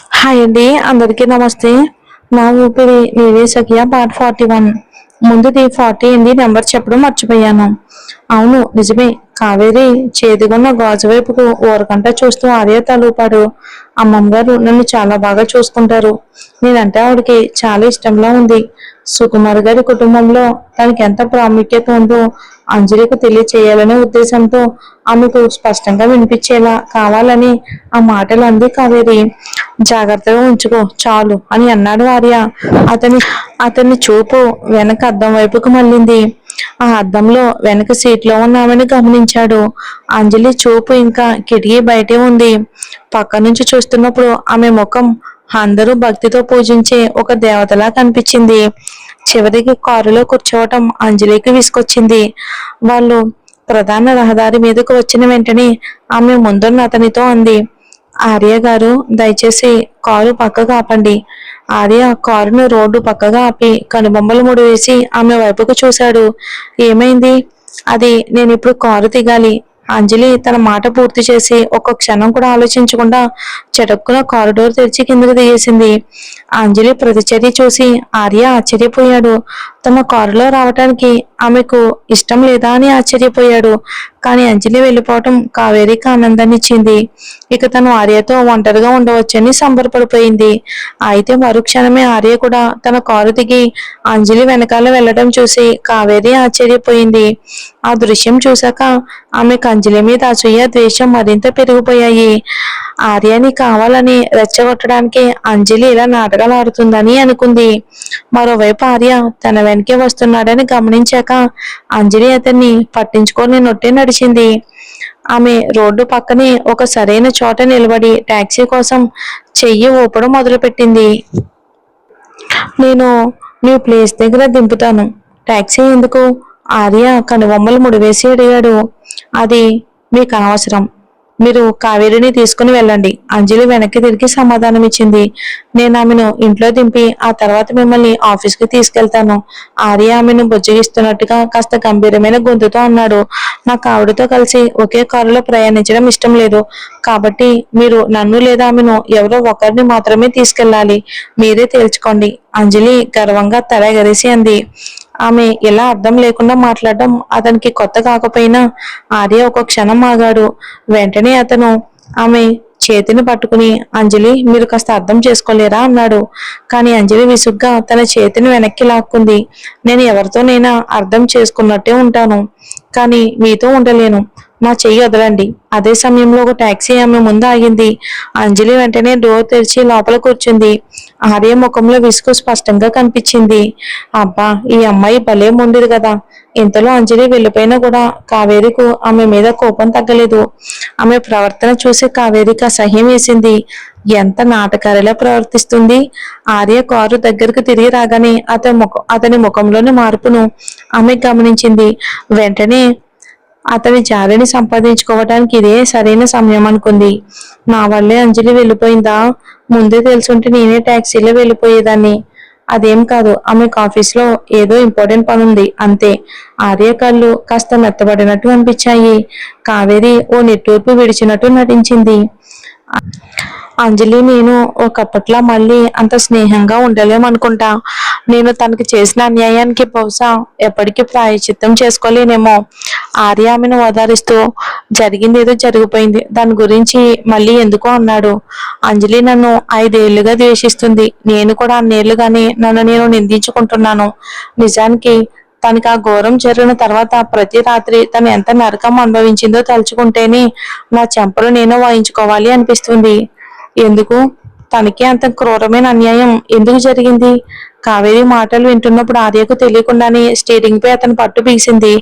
Hi అండి, అందరికీ నమస్తే. నా ఊపిరి నీవే సఖియా పార్ట్ 41. ముందుది 40 అండి, నెంబర్ చెప్పడం మర్చిపోయాను. అవును, నిజమే. కావేరి చేదుగున్న గాజు వైపుకు ఊరకంట చూస్తూ ఆర్య తలూపాడు. అమ్మమ్మ గారు నన్ను చాలా బాగా చూసుకుంటారు. నేనంటే ఆవిడకి చాలా ఇష్టంలా ఉంది. సుకుమార్ గారి కుటుంబంలో తనకి ఎంత ప్రాముఖ్యత ఉందో అంజలికి తెలియచేయాలనే ఉద్దేశంతో ఆమెకు స్పష్టంగా వినిపించేలా కావాలని ఆ మాటలు అంది కావేరి. జాగ్రత్తగా ఉంచుకో చాలు అని అన్నాడు ఆర్య. అతని అతని చూపు వెనక అద్దం వైపుకు మళ్ళింది. ఆ అద్దంలో వెనక సీట్లో ఉన్న ఆమెను గమనించాడు. అంజలి చూపు ఇంకా కిటికీ బయటే ఉంది. పక్క నుంచి చూస్తున్నప్పుడు ఆమె ముఖం అందరూ భక్తితో పూజించే ఒక దేవతలా కనిపించింది. చివరికి కారులో కూర్చోవటం అంజలికి విసుకొచ్చింది. వాళ్ళు ప్రధాన రహదారి మీదకు వచ్చిన వెంటనే ఆమె ముందున్న అతనితో అంది, ఆర్య గారు, దయచేసి కారు పక్కగా ఆపండి. ఆర్య కారును రోడ్డు పక్కగా ఆపి కనుబొమ్మలు ముడివేసి ఆమె వైపుకు చూశాడు. ఏమైంది? అది నేను ఇప్పుడు కారు దిగాలి. అంజలి తన మాట పూర్తి చేసి ఒక్క క్షణం కూడా ఆలోచించకుండా చటుక్కున కారిడోర్ తెరిచి కిందకు దిగేసింది. అంజలి ప్రతిచర్య చూసి ఆర్య ఆశ్చర్యపోయాడు. తన కారులో రావటానికి ఆమెకు ఇష్టం లేదా అని ఆశ్చర్యపోయాడు. కానీ అంజలి వెళ్ళిపోవటం కావేరికి ఆనందాన్ని ఇచ్చింది. ఇక తను ఆర్యతో ఒంటరిగా ఉండవచ్చని సంబరపడిపోయింది. అయితే మరుక్షణమే ఆర్య కూడా తన కారు దిగి అంజలి వెనకాల వెళ్లడం చూసి కావేరి ఆశ్చర్యపోయింది. ఆ దృశ్యం చూశాక ఆమెకు అంజలి మీద అసూయ, ద్వేషం మరింత పెరిగిపోయాయి. ఆర్యని కావాలని రెచ్చగొట్టడానికి అంజలి ఇలా నాటకాలు ఆడుతుందని అనుకుంది. మరోవైపు ఆర్య తన వెనకే వస్తున్నాడని గమనించాక అంజలి అతన్ని పట్టించుకొని నొట్టే నడిచింది. ఆమె రోడ్డు పక్కనే ఒక సరైన చోట నిలబడి టాక్సీ కోసం చెయ్యి ఊపడం మొదలుపెట్టింది. నేను మీ ప్లేస్ దగ్గర దింపుతాను. టాక్సీ ఎందుకు? ఆర్య కనుబొమ్మలు ముడివేసి అడిగాడు. అది మీకు అనవసరం. మీరు కావేరిని తీసుకుని వెళ్ళండి. అంజలి వెనక్కి తిరిగి సమాధానం ఇచ్చింది. నేను ఆమెను ఇంట్లో దింపి ఆ తర్వాత మిమ్మల్ని ఆఫీస్కి తీసుకెళ్తాను. ఆర్య ఆమెను బుజ్జగిస్తున్నట్టుగా కాస్త గంభీరమైన గొంతుతో అన్నాడు. నాకు ఆవిడతో కలిసి ఒకే కారులో ప్రయాణించడం ఇష్టం లేదు. కాబట్టి మీరు నన్ను లేదా ఆమెను ఎవరో ఒకరిని మాత్రమే తీసుకెళ్ళాలి. మీరే తేల్చుకోండి. అంజలి గర్వంగా తల ఎగరేసి అంది. ఆమె ఇలా అర్థం లేకుండా మాట్లాడడం అతనికి కొత్త కాకపోయినా ఆర్య ఒక క్షణం ఆగాడు. వెంటనే అతను ఆమె చేతిని పట్టుకుని, అంజలి, మీరు కాస్త అర్థం చేసుకోలేరా అన్నాడు. కానీ అంజలి విసుగ్గా తన చేతిని వెనక్కి లాక్కుంది. నేను ఎవరితోనైనా అర్థం చేసుకున్నట్టే ఉంటాను, కానీ మీతో ఉండలేను. నా చెయ్యి వదలండి. అదే సమయంలో ఒక టాక్సీ ఆమె ముందు ఆగింది. అంజలి వెంటనే డోర్ తెరిచి లోపల కూర్చుంది. ఆర్య ముఖంలో విసుగు స్పష్టంగా కనిపించింది. అబ్బా, ఈ అమ్మాయి భలే మొండిది కదా. ఇంతలో అంజలి వెళ్ళిపోయినా కూడా కావేరికి ఆమె మీద కోపం తగ్గలేదు. ఆమె ప్రవర్తన చూసి కావేరికి అసహ్యం వేసింది. ఎంత నాటకారిలా ప్రవర్తిస్తుంది. ఆర్య కారు దగ్గరకు తిరిగి రాగానే అతని ముఖంలోని మార్పును ఆమె గమనించింది. వెంటనే అతని జాలిని సంపాదించుకోవడానికి ఇదే సరైన సమయం అనుకుంది. నా వల్లే అంజలి వెళ్ళిపోయిందా? ముందే తెలుసుంటే నేనే టాక్సీలో వెళ్ళిపోయేదాన్ని. అదేం కాదు, ఆమెకు ఆఫీస్లో ఏదో ఇంపార్టెంట్ పని ఉంది అంతే. ఆర్య కళ్ళు కాస్త మెత్తబడినట్టు అనిపించాయి. కావేరి ఓ నిట్టూర్పు విడిచినట్టు నటించింది. అంజలి నేను ఒకప్పట్లా మళ్ళీ అంత స్నేహంగా ఉండలేమనుకుంటా. నేను తనకి చేసిన అన్యాయానికి బహుశా ఎప్పటికీ ప్రాయశ్చిత్తం చేసుకోలేనేమో. ఆర్య ఆమెను ఓదారిస్తూ, జరిగింది ఏదో జరిగిపోయింది, దాని గురించి మళ్ళీ ఎందుకు అన్నాడు. అంజలి నన్ను 5 ఏళ్లుగా ద్వేషిస్తుంది. నేను కూడా అన్నేళ్లుగానే నన్ను నేను నిందించుకుంటున్నాను. నిజానికి తనకి ఆ ఘోరం జరిగిన తర్వాత ప్రతి రాత్రి తను ఎంత నరకం అనుభవించిందో తలుచుకుంటేనే నా చెంపలు నేను వాయించుకోవాలి అనిపిస్తుంది. ఎందుకు? తనకి అంత క్రూరమైన అన్యాయం ఎందుకు జరిగింది? కావేరి మాటలు వింటున్నప్పుడు ఆర్యకు తెలియకుండానే స్టీరింగ్ పై అతను పట్టు బిగిసింది.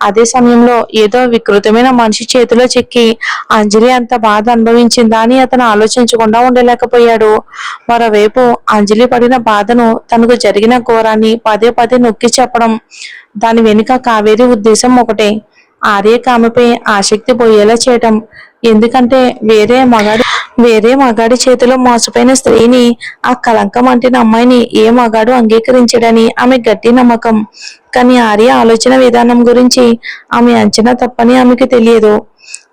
అదే సమయంలో ఏదో వికృతమైన మనిషి చేతిలో చిక్కి అంజలి అంత బాధ అనుభవించిందా అని అతను ఆలోచించకుండా ఉండలేకపోయాడు. మరోవైపు అంజలి పడిన బాధను, తనకు జరిగిన ఘోరాన్ని పదే పదే నొక్కి చెప్పడం, దాని వెనుక కావేరి ఉద్దేశం ఒకటే, ఆర్యకి ఆమెపై ఆసక్తి పోయేలా చేయటం. ఎందుకంటే వేరే మగాడి చేతిలో మోసపోయిన స్త్రీని, ఆ కలంకం అంటిన అమ్మాయిని ఏ మగాడు అంగీకరించడని ఆమె గట్టి నమ్మకం. కానీ ఆర్య ఆలోచన విధానం గురించి ఆమె అంచనా తప్పని ఆమెకు తెలియదు.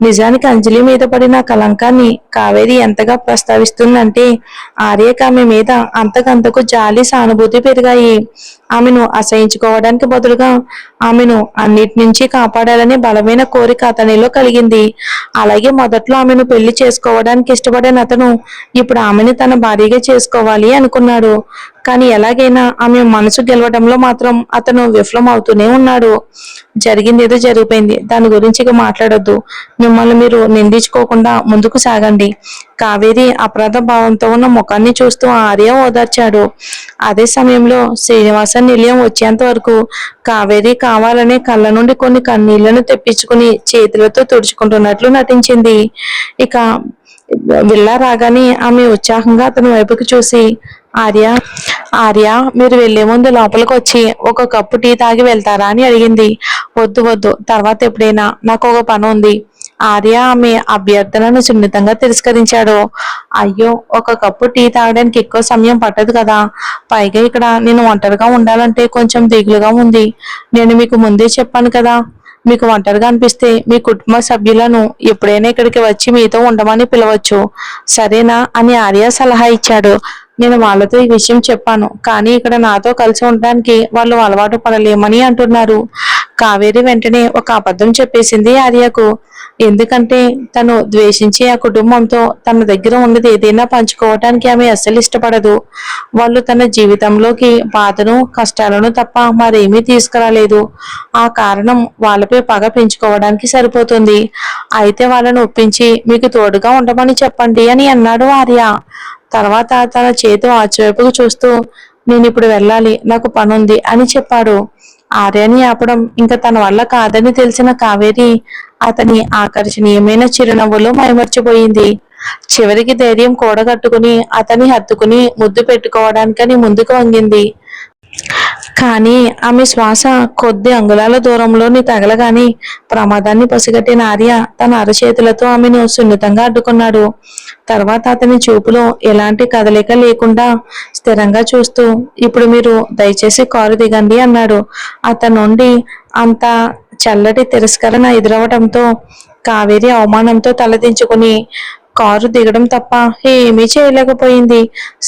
నిజానికి అంజలి మీద పడిన కలంకాన్ని కావేరి ఎంతగా ప్రస్తావిస్తుందంటే ఆర్యకి ఆమె మీద అంతకంతకు జాలి సానుభూతి పెరిగాయి. ఆమెను అసహించుకోవడానికి బదులుగా ఆమెను అన్నిటి నుంచి కాపాడాలనే బలమైన కోరిక అతనిలో కలిగింది. అలాగే మొదట్లో ఆమెను పెళ్లి చేసుకోవడానికి ఇష్టపడిన అతను ఇప్పుడు ఆమెను తన భార్యగా చేసుకోవాలి అనుకున్నాడు. కానీ ఎలాగైనా ఆమె మనసు గెలవడంలో మాత్రం అతను విఫలం అవుతూనే ఉన్నాడు. జరిగింది ఏదో జరిగిపోయింది, దాని గురించి ఇక మాట్లాడొద్దు. మిమ్మల్ని మీరు నిందించుకోకుండా ముందుకు సాగండి. కావేరి అపరాధ భావంతో ఉన్న ముఖాన్ని చూస్తూ ఆర్య ఓదార్చాడు. అదే సమయంలో శ్రీనివాసన్ నిలయం వచ్చేంత వరకు కావేరి కావాలనే కళ్ళ నుండి కొన్ని కన్నీళ్లను తెప్పించుకుని చేతులతో తుడుచుకుంటున్నట్లు నటించింది. ఇక విల్లా రాగానే ఆమె ఉత్సాహంగా అతని వైపుకి చూసి, ఆర్య ఆర్య మీరు వెళ్లే ముందు లోపలికి వచ్చి ఒక కప్పు టీ తాగి వెళ్తారా అని అడిగింది. వద్దు వద్దు, తర్వాత ఎప్పుడైనా, నాకు ఒక పని ఉంది. ఆర్య ఆమె అభ్యర్థనను సున్నితంగా తిరస్కరించాడు. అయ్యో, ఒక కప్పు టీ తాగడానికి ఎక్కువ సమయం పట్టదు కదా. పైగా ఇక్కడ నేను ఒంటరిగా ఉండాలంటే కొంచెం దిగులుగా ఉంది. నేను మీకు ముందే చెప్పాను కదా, మీకు ఒంటరిగా అనిపిస్తే మీ కుటుంబ సభ్యులను ఎప్పుడైనా ఇక్కడికి వచ్చి మీతో ఉండమని పిలవచ్చు, సరేనా అని ఆర్య సలహా ఇచ్చాడు. నేను వాళ్ళతో ఈ విషయం చెప్పాను, కానీ ఇక్కడ నాతో కలిసి ఉండడానికి వాళ్ళు అలవాటు పడలేమని అంటున్నారు. కావేరి వెంటనే ఒక అబద్ధం చెప్పేసింది ఆర్యకు. ఎందుకంటే తను ద్వేషించే ఆ కుటుంబంతో తన దగ్గర ఉన్నది ఏదైనా పంచుకోవటానికి ఆమె అస్సలు ఇష్టపడదు. వాళ్ళు తన జీవితంలోకి బాధను కష్టాలను తప్ప మరేమీ తీసుకురాలేదు. ఆ కారణం వాళ్ళపై పగ పెంచుకోవడానికి సరిపోతుంది. అయితే వాళ్ళను ఒప్పించి మీకు తోడుగా ఉండమని చెప్పండి అని అన్నాడు ఆర్య. తర్వాత తన చేతి ఆచివైపుకు చూస్తూ, నేను ఇప్పుడు వెళ్ళాలి, నాకు పనుంది అని చెప్పాడు. ఆర్యని ఆపడం ఇంకా తన వల్ల కాదని తెలిసిన కావేరి అతని ఆకర్షణీయమైన చిరునవ్వులో మైమర్చిపోయింది. చివరికి ధైర్యం కూడగట్టుకుని అతన్ని హత్తుకుని ముద్దు పెట్టుకోవడానికని ముందుకు వంగింది. కానీ ఆమె శ్వాస కొద్ది అంగుళాల దూరంలోని తగలగాని ప్రమాదాన్ని పసిగట్టిన ఆర్య తన అరచేతులతో ఆమెను సున్నితంగా అడ్డుకున్నాడు. తర్వాత అతని చూపులో ఎలాంటి కదలిక లేకుండా స్థిరంగా చూస్తూ, ఇప్పుడు మీరు దయచేసి కారు దిగండి అన్నాడు. అతని నుండి అంత చల్లటి తిరస్కరణ ఎదురవడంతో కావేరి అవమానంతో తలదించుకుని కారు దిగడం తప్ప ఏమీ చేయలేకపోయింది.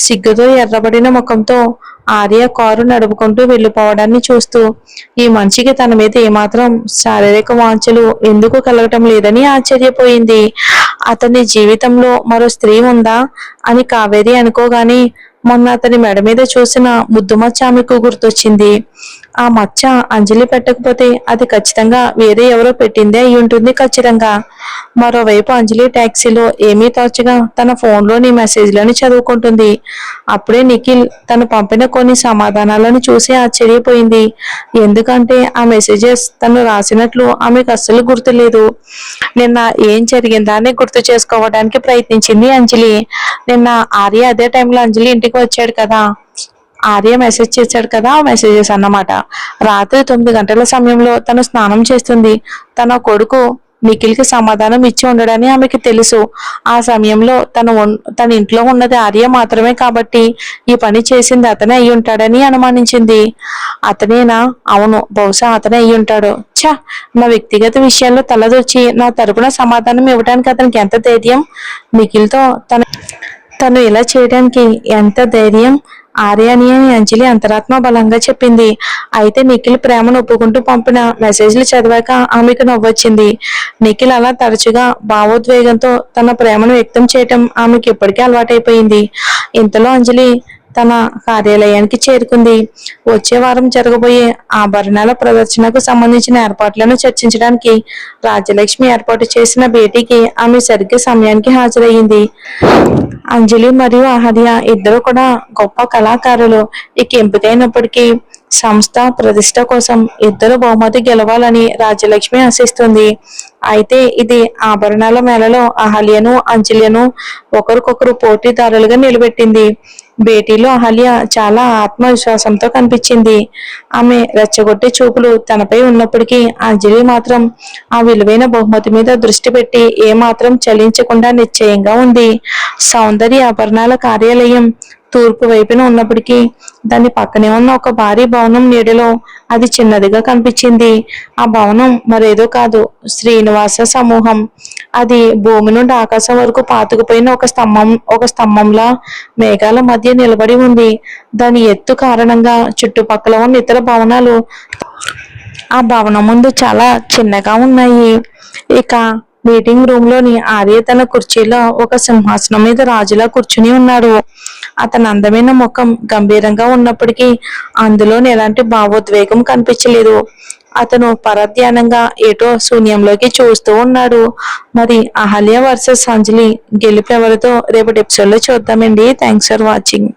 సిగ్గుతో ఎర్రబడిన ముఖంతో ఆర్య కారు నడుపుకుంటూ వెళ్ళిపోవడాన్ని చూస్తూ ఈ మనిషికి తన మీద ఏమాత్రం శారీరక వాంఛలు ఎందుకు కలగటం లేదని ఆశ్చర్యపోయింది. అతని జీవితంలో మరో స్త్రీ ఉందా అని కావేరి అనుకోగానే మొన్న అతని మెడ మీద చూసిన ముద్దు మచ్చ ఆమెకు గుర్తొచ్చింది. ఆ మచ్చ అంజలి పెట్టకపోతే అది ఖచ్చితంగా వేరే ఎవరో పెట్టిందే అయి ఉంటుంది ఖచ్చితంగా. మరోవైపు అంజలి టాక్సీలో ఏమీ తోచగా తన ఫోన్లోని మెసేజ్లను చదువుకుంటుంది. అప్పుడే నిఖిల్ తను పంపిన కొన్ని సమాధానాలను చూసి ఆశ్చర్యపోయింది. ఎందుకంటే ఆ మెసేజెస్ తను రాసినట్లు ఆమెకు అస్సలు గుర్తులేదు. నిన్న ఏం జరిగిందా అని గుర్తు చేసుకోవడానికి ప్రయత్నించింది అంజలి. నిన్న ఆర్య అదే టైంలో అంజలి ఇంటికి వచ్చాడు కదా, ఆర్య మెసేజ్ చేశాడు కదా, ఆ మెసేజెస్ అన్నమాట. రాత్రి 9 గంటల సమయంలో తను స్నానం చేస్తుంది. తన కొడుకు నిఖిల్ కి సమాధానం ఇచ్చి ఉండడని ఆమెకి తెలుసు. ఆ సమయంలో తన ఇంట్లో ఉన్నది ఆర్య మాత్రమే కాబట్టి ఈ పని చేసింది అతనే అయి ఉంటాడని అనుమానించింది. అతనేనా? అవును, బహుశా అతనే అయి ఉంటాడు. నా వ్యక్తిగత విషయాల్లో తలదొచ్చి నా తరపున సమాధానం ఇవ్వడానికి అతనికి ఎంత ధైర్యం! నిఖిల్తో తను ఇలా చేయడానికి ఎంత ధైర్యం! ఆర్యాని అని అంజలి అంతరాత్మ బలంగా చెప్పింది. అయితే నిఖిల్ ప్రేమను ఒప్పుకుంటూ పంపిన మెసేజ్లు చదివాక ఆమెకు నవ్వొచ్చింది. నిఖిల్ అలా తరచుగా భావోద్వేగంతో తన ప్రేమను వ్యక్తం చేయటం ఆమెకి ఇప్పటికే అలవాటైపోయింది. ఇంతలో అంజలి తన కార్యాలయానికి చేరుకుంది. వచ్చే వారం జరగబోయే ఆభరణాల ప్రదర్శనకు సంబంధించిన ఏర్పాట్లను చర్చించడానికి రాజ్యలక్ష్మి ఏర్పాటు చేసిన భేటీకి ఆమె సరిగ్గా సమయానికి హాజరయ్యింది. అంజలి మరియు అహల్య ఇద్దరు కూడా గొప్ప కళాకారులు. ఇక ఎంపికైనప్పటికీ సంస్థ ప్రతిష్ట కోసం ఇద్దరు బహుమతి గెలవాలని రాజ్యలక్ష్మి ఆశిస్తుంది. అయితే ఇది ఆభరణాల మేళలో అహల్యను అంజలిను ఒకరికొకరు పోటీదారులుగా నిలబెట్టింది. భేటీలో అహల్య చాలా ఆత్మవిశ్వాసంతో కనిపించింది. ఆమె రెచ్చగొట్టే చూపులు తనపై ఉన్నప్పటికీ అంజలి మాత్రం ఆ విలువైన బహుమతి మీద దృష్టి పెట్టి ఏమాత్రం చలించకుండా నిశ్చయంగా ఉంది. సౌందర్య ఆభరణాల కార్యాలయం తూర్పు వైపున ఉన్నప్పటికీ దాని పక్కనే ఉన్న ఒక భారీ భవనం నీడలో అది చిన్నదిగా కనిపించింది. ఆ భవనం మరేదో కాదు, శ్రీనివాస సమూహం. అది భూమి నుండి ఆకాశం వరకు పాతుకుపోయిన ఒక స్తంభంలా మేఘాల మధ్య నిలబడి ఉంది. దాని ఎత్తు కారణంగా చుట్టుపక్కల ఉన్న ఇతర భవనాలు ఆ భవనం ముందు చాలా చిన్నగా ఉన్నాయి. ఇక మీటింగ్ రూమ్ లోని ఆర్య తన కుర్చీలో ఒక సింహాసనం మీద రాజులా కూర్చుని ఉన్నాడు. అతని అందమైన ముఖం గంభీరంగా ఉన్నప్పటికీ అందులోని ఎలాంటి భావోద్వేగం కనిపించలేదు. అతను పరధ్యానంగా ఏటో శూన్యంలోకి చూస్తూ ఉన్నాడు. మరి అహల్య వర్సెస్ అంజలి గెలుపు ఎవరితో రేపటి ఎపిసోడ్ లో చూద్దామండి. Thanks for watching.